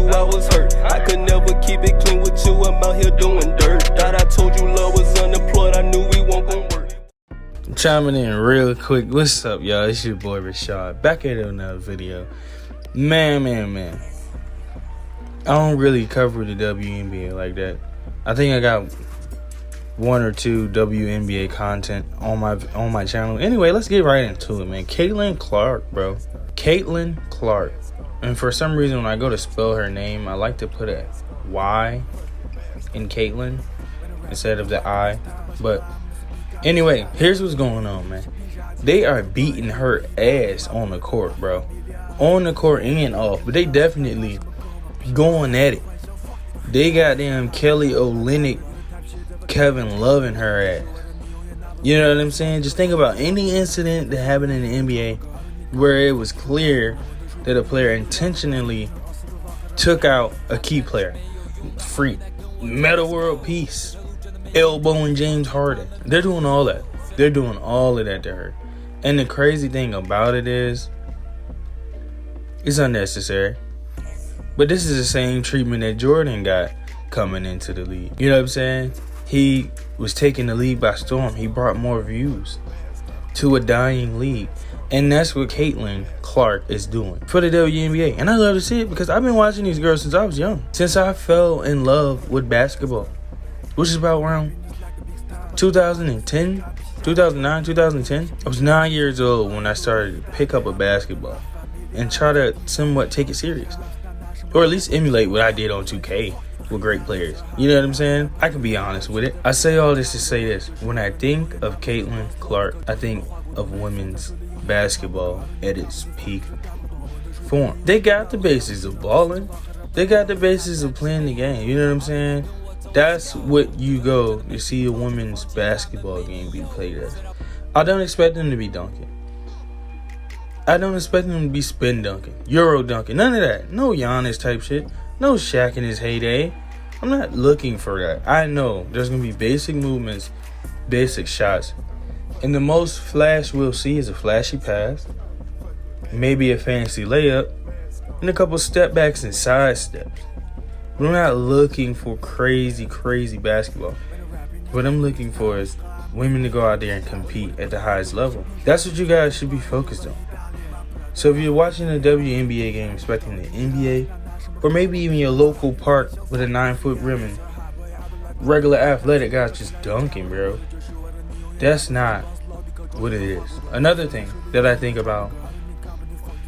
you I was hurt. I could never keep it clean with you, I'm out here doing dirt. Thought I told you love was unemployed, I knew we won't gon' work. Chiming in real quick. What's up, y'all? It's your boy Rashad, back at another video. Man, I don't really cover the WNBA like that. I think I got one or two WNBA content on my channel. Anyway, let's get right into it, man. Caitlin Clark, bro. Caitlin Clark. And for some reason, when I go to spell her name, I like to put a Y in Caitlin instead of the I. But anyway, here's what's going on, man. They are beating her ass on the court, bro. On the court and off. But they definitely going at it. They got damn Kelly Olynyk, Kevin loving her ass. You know what I'm saying? Just think about any incident that happened in the NBA where it was clear that a player intentionally took out a key player. Freak. Meta World Peace. Elbowing James Harden. They're doing all that. They're doing all of that to her. And the crazy thing about it is, it's unnecessary. But this is the same treatment that Jordan got coming into the league. You know what I'm saying? He was taking the league by storm. He brought more views to a dying league. And that's what Caitlin Clark is doing for the WNBA. And I love to see it because I've been watching these girls since I was young. Since I fell in love with basketball. Which is about around 2010, 2009, 2010. I was 9 years old when I started to pick up a basketball and try to somewhat take it serious. Or at least emulate what I did on 2K with great players. You know what I'm saying? I can be honest with it. I say all this to say this. When I think of Caitlin Clark, I think of women's basketball at its peak form. They got the basis of balling. They got the basis of playing the game. You know what I'm saying? That's what you go to see a women's basketball game be played as. I don't expect them to be dunking. I don't expect them to be spin dunking, Euro dunking, none of that. No Giannis type shit. No Shaq in his heyday. I'm not looking for that. I know there's going to be basic movements, basic shots. And the most flash we'll see is a flashy pass, maybe a fancy layup, and a couple step backs and side steps. But I'm not looking for crazy basketball. What I'm looking for is women to go out there and compete at the highest level. That's what you guys should be focused on. So if you're watching a WNBA game expecting the NBA, or maybe even your local park with a 9-foot rim and regular athletic guys just dunking, bro, that's not what it is. Another thing that I think about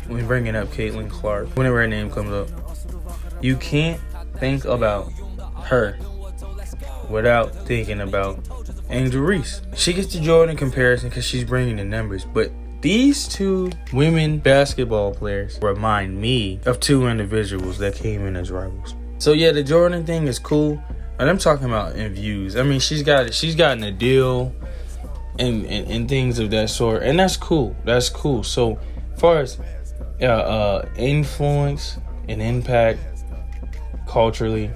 when bringing up Caitlin Clark, whenever her name comes up, you can't think about her without thinking about Angel Reese. She gets the Jordan comparison because she's bringing the numbers, but these two women basketball players remind me of two individuals that came in as rivals. So yeah, the Jordan thing is cool, and I'm talking about in views. I mean, she's gotten a deal and things of that sort, and that's cool. That's cool. So far as influence and impact culturally,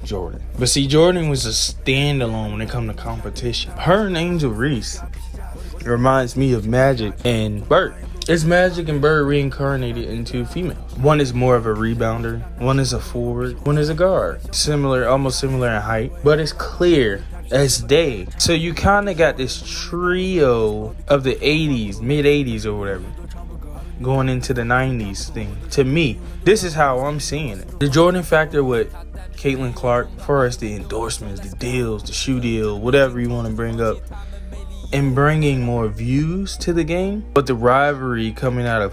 Jordan. But see, Jordan was a standalone when it comes to competition. Her and Angel Reese reminds me of Magic and Bird. It's Magic and Bird reincarnated into females. One is more of a rebounder, one is a forward, one is a guard. Almost similar in height, but it's clear as day. So you kind of got this trio of the 80s, mid 80s or whatever, going into the 90s thing. To me, this is how I'm seeing it. The Jordan factor with Caitlin Clark, as far as the endorsements, the deals, the shoe deal, whatever you want to bring up, and bringing more views to the game. But the rivalry coming out of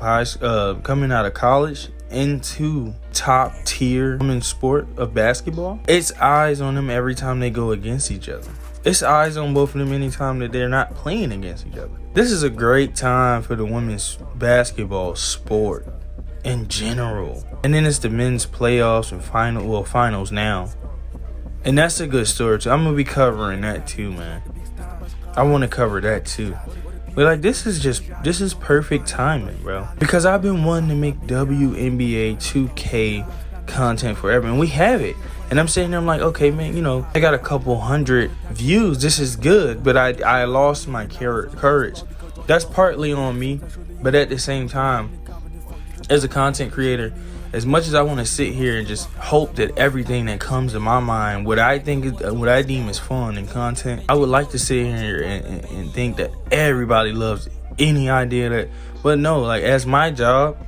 college into top tier women's sport of basketball, it's eyes on them every time they go against each other. It's eyes on both of them anytime that they're not playing against each other. This is a great time for the women's basketball sport in general. And then it's the men's playoffs and finals now. And that's a good story too. I'm gonna be covering that too, man. I want to cover that too. But like, this is perfect timing, bro. Because I've been wanting to make WNBA 2K content forever, and we have it. And I'm sitting there, I'm like, okay, man, you know, I got a couple hundred views. This is good, but I lost my courage. That's partly on me, but at the same time, as a content creator, as much as I want to sit here and just hope that everything that comes to my mind, what I deem as fun and content, I would like to sit here and think that everybody loves any idea that, but no, like as my job,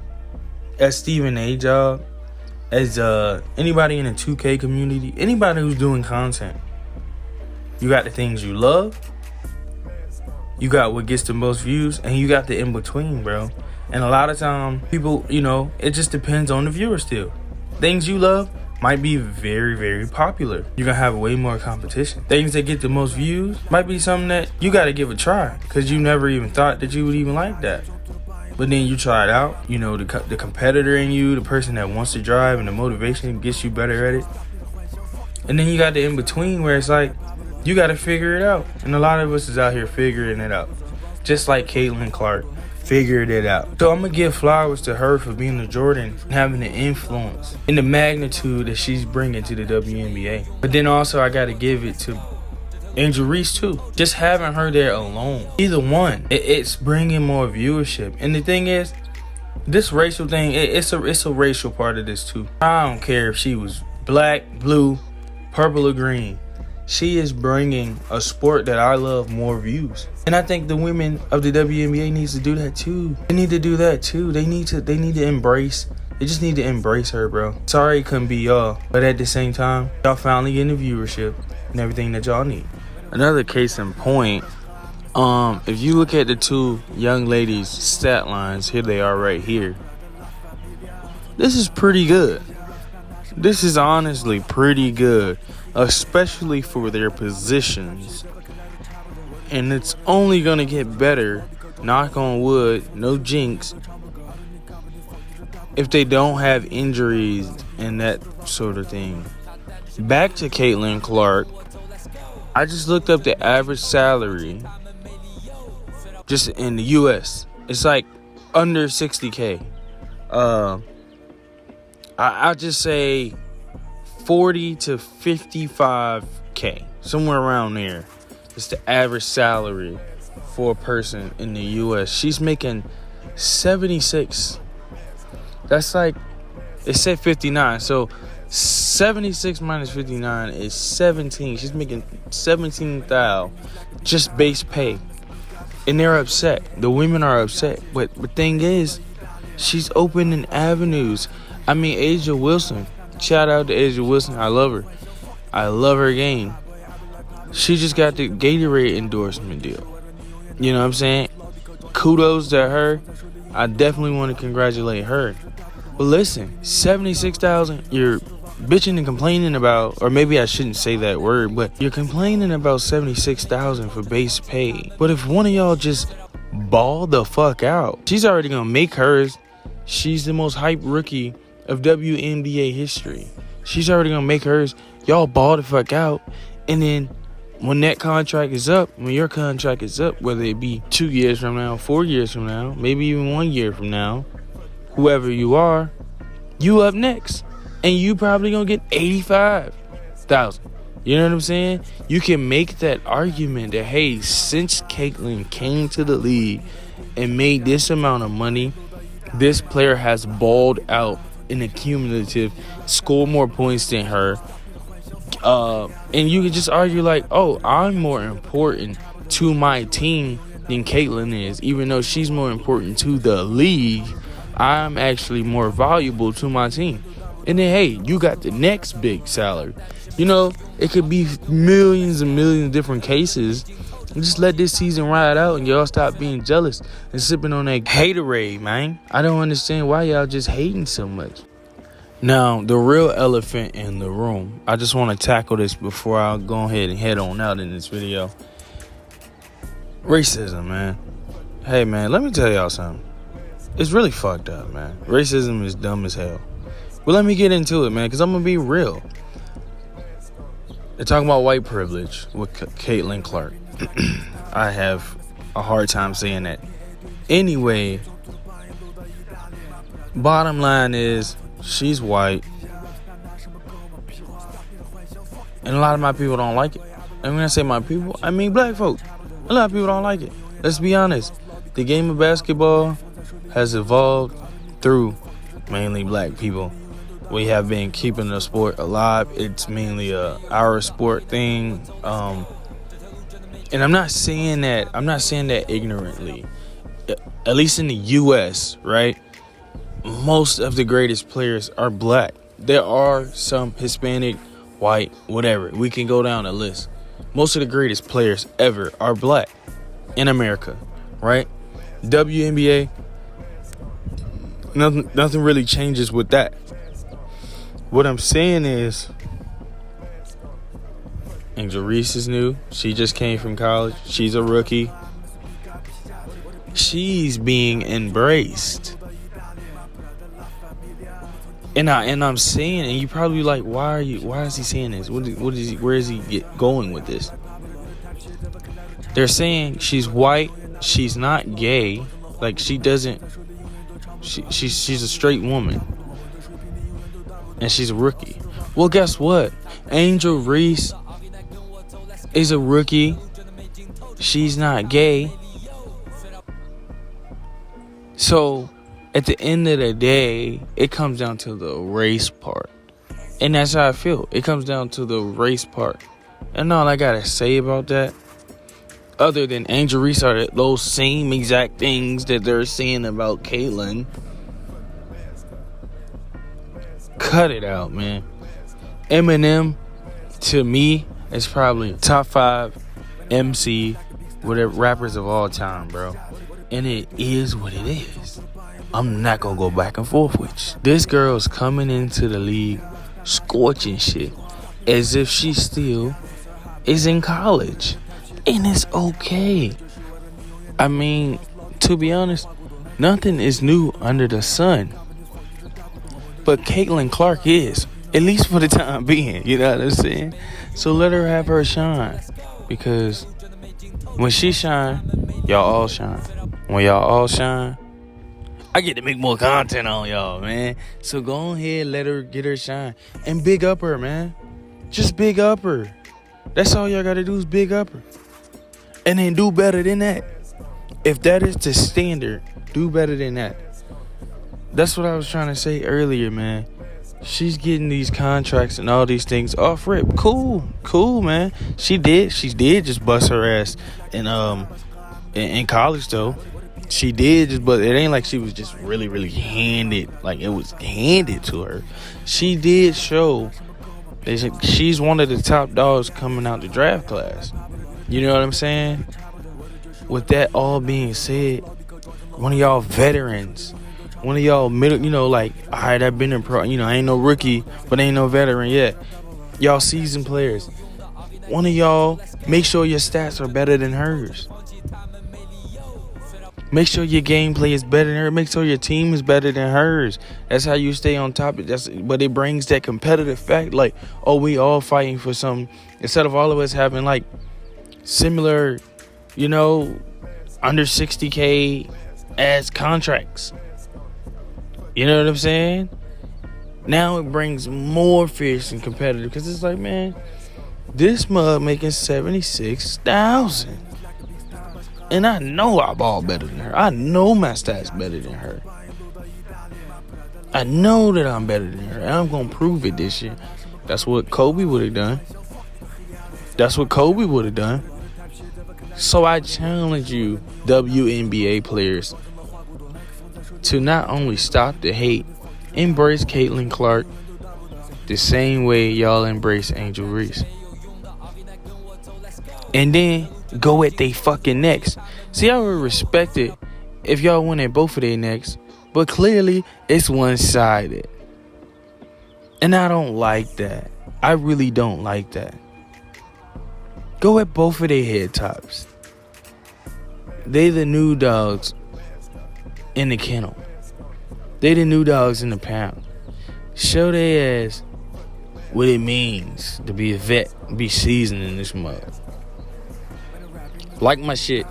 as Stephen A. job, as anybody in the 2K community, anybody who's doing content, you got the things you love, you got what gets the most views, and you got the in-between, bro. And a lot of time, people, it just depends on the viewer still. Things you love might be very, very popular. You're going to have way more competition. Things that get the most views might be something that you got to give a try because you never even thought that you would even like that. But then you try it out, the competitor in you, the person that wants to drive and the motivation gets you better at it. And then you got the in-between where it's like, you got to figure it out. And a lot of us is out here figuring it out. Just like Caitlin Clark figured it out. So I'm going to give flowers to her for being the Jordan and having the influence and the magnitude that she's bringing to the WNBA. But then also I got to give it to Reese too. Just having her there alone. Either one, it's bringing more viewership. And the thing is, this racial thing, it's a racial part of this too. I don't care if she was black, blue, purple, or green. She is bringing a sport that I love more views. And I think the women of the WNBA needs to do that too. They need to do that too. They need to embrace. They just need to embrace her, bro. Sorry it couldn't be y'all. But at the same time, y'all finally getting the viewership and everything that y'all need. Another case in point, if you look at the two young ladies' stat lines, here they are right here. This is pretty good. This is honestly pretty good, especially for their positions. And it's only going to get better, knock on wood, no jinx, if they don't have injuries and that sort of thing. Back to Caitlin Clark. I just looked up the average salary just in the U.S. It's like under 60K. I'll just say 40 to 55K, somewhere around there. It's the average salary for a person in the U.S. She's making 76. That's like, it said 59, so 76 minus 59 is 17. She's making 17,000 just base pay. And they're upset. The women are upset. But the thing is, she's opening avenues. I mean, Asia Wilson. Shout out to Asia Wilson. I love her. I love her game. She just got the Gatorade endorsement deal. You know what I'm saying? Kudos to her. I definitely want to congratulate her. But listen, 76,000, you're bitching and complaining about, or maybe I shouldn't say that word, but you're complaining about 76,000 for base pay. But if one of y'all just ball the fuck out, she's already gonna make hers. She's the most hyped rookie of WNBA history. She's already gonna make hers. Y'all ball the fuck out, and then when that contract is up, when your contract is up, whether it be 2 years from now, 4 years from now, maybe even 1 year from now, whoever you are, you up next. And you probably gonna get 85,000. You know what I'm saying? You can make that argument that, hey, since Caitlin came to the league and made this amount of money, this player has balled out in a cumulative, scored more points than her. And you can just argue like, oh, I'm more important to my team than Caitlin is. Even though she's more important to the league, I'm actually more valuable to my team. And then, hey, you got the next big salary. You know, it could be millions and millions of different cases. Just let this season ride out and y'all stop being jealous and sipping on that haterade, man. I don't understand why y'all just hating so much. Now, the real elephant in the room. I just want to tackle this before I go ahead and head on out in this video. Racism, man. Hey, man, let me tell y'all something. It's really fucked up, man. Racism is dumb as hell. But let me get into it, man, because I'm going to be real. They're talking about white privilege with Caitlin Clark. I have a hard time saying that. Anyway, bottom line is, she's white. And a lot of my people don't like it. And when I say my people, I mean black folk. A lot of people don't like it. Let's be honest. The game of basketball has evolved through mainly black people. We have been keeping the sport alive. It's mainly our sport thing. And I'm not saying that ignorantly. At least in the US, right? Most of the greatest players are black. There are some Hispanic, white, whatever. We can go down the list. Most of the greatest players ever are black in America, right? WNBA, nothing really changes with that. What I'm saying is, Angel Reese is new. She just came from college. She's a rookie. She's being embraced. And I'm saying, and you probably like, why is he saying this? Where is he going with this? They're saying she's white, she's not gay, like she's a straight woman. And she's a rookie. Well, guess what? Angel Reese is a rookie. She's not gay. So at the end of the day, it comes down to the race part. And that's how I feel. It comes down to the race part. And all I gotta say about that, other than Angel Reese, are those same exact things that they're saying about Caitlyn. Cut it out, man. Eminem, to me, is probably top 5 MC, whatever, rappers of all time, bro. And it is what it is. I'm not gonna go back and forth with you. This girl's coming into the league scorching shit as if she still is in college. And it's okay. I mean, to be honest, nothing is new under the sun. But Caitlin Clark is, at least for the time being. You know what I'm saying? So let her have her shine. Because when she shine, y'all all shine. When y'all all shine, I get to make more content on y'all, man. So go ahead, let her get her shine. And big up her, man. Just big up her. That's all y'all gotta do is big up her. And then do better than that. If that is the standard, do better than that. That's what I was trying to say earlier, man. She's getting these contracts and all these things off rip. Cool, man. She did just bust her ass in college, though. She did just, but it ain't like she was just really, really handed, like it was handed to her. She did show that she's one of the top dogs coming out the draft class. You know what I'm saying? With that all being said, one of y'all veterans, one of y'all middle, like, all right, I've been in pro, I ain't no rookie, but ain't no veteran yet. Y'all seasoned players. One of y'all, make sure your stats are better than hers. Make sure your gameplay is better than her. Make sure your team is better than hers. That's how you stay on top. But it brings that competitive fact, like, oh, we all fighting for something. Instead of all of us having, like, similar, under 60K as contracts. You know what I'm saying? Now it brings more fierce and competitive, because it's like, man, this mug making $76,000. And I know I ball better than her. I know my stats better than her. I know that I'm better than her. And I'm going to prove it this year. That's what Kobe would have done. So I challenge you, WNBA players, to not only stop the hate, embrace Caitlin Clark the same way y'all embrace Angel Reese. And then go at they fucking necks. See, I would respect it if y'all went at both of their necks, but clearly it's one-sided. And I don't like that. I really don't like that. Go at both of their head tops. They the new dogs in the kennel. They the new dogs in the pound. Show their ass what it means to be a vet, be seasoned in this mud. Like my shit.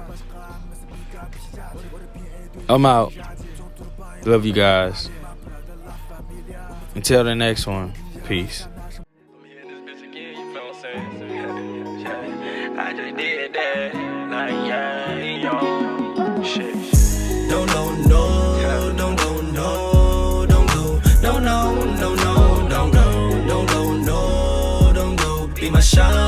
I'm out. Love you guys. Until the next one. Peace. I just did that. Like, yeah, yo. Shit. Don't go, no. Don't go, no. Don't go, be my shawty.